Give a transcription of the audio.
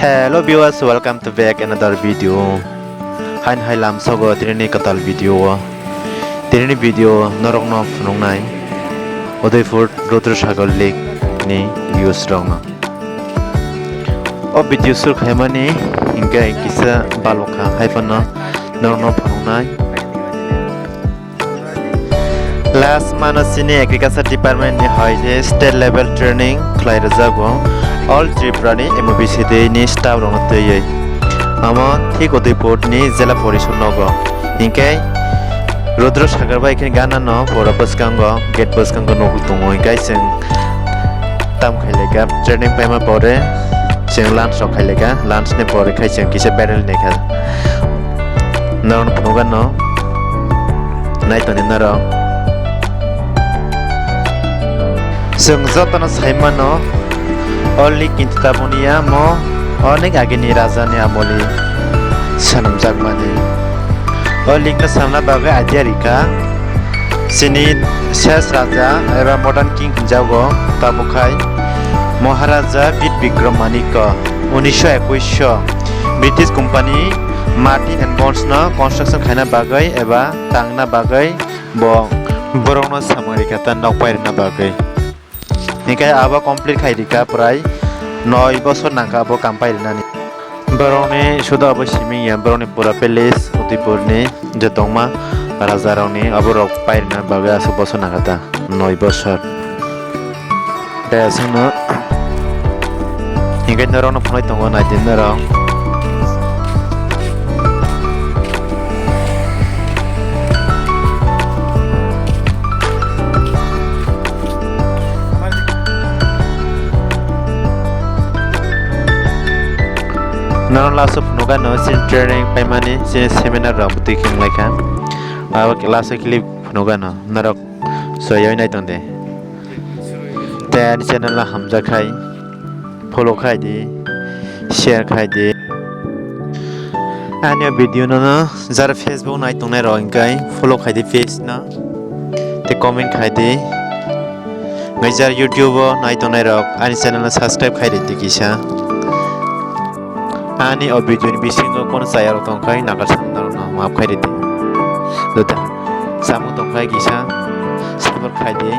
Hello viewers, welcome to back another video. Hai lam sogo tini katal video. Tini video norok no phunong nai. Udaipur Rudrasagar Lake ni views rong na. O video sur khaimani hingga kisa balokha haifan na norok no phunong nai. Last month sini agriculture department ni hoide state level training khlai rajago. All Tripura ni MBC ni staff rong tei. Amo thik Udaipur ni jela porishod nogo. Hingkai Rudrasagar bai kini gana no pora baskango gate baskango no tungo hingkai sing tam khailega training paima pore sing lunch rok khailega lunch ne pore khai sing kisa barrel ne kha. Naron phunoga no naitoni naro. Sing jotano saimano Only kintabunia mo onek agini rajani amoli sanamjak mani only ka samna bagai ajarika sini ses raja eba modern king jago tamukai Maharaja Bikram Manika 1921 British company Martin and Bonds na construction khaina bagai eba tangna bagai bo borongno samarika ta nokpai na bagai Nikai aba complete khairika prai 9 bosor nangka abo kampai nani boroni sudah abo siming ya boroni pura palace Udaipur ni jatongma rajarokni abo rok pairna baga 10 bosor nangkata 9 bosor besano nikai norokno phonai tongo naidin norok Naron last of noga no sin training paimani sin seminar ram tiking laika awa last clip noga no narok soyoi nai tonde ten channel la hamja khai follow khai di share khai di anyo video no jar Facebook nai tongnai ro inkai follow khai di page na te comment khai di ngai YouTube nai tongnai ro ani channel la subscribe khai di tikisa Ani video ni bisingo kono saya tongkai nagar samnar na maaf khai dite. Dota samu tongkai kisa sabar khai di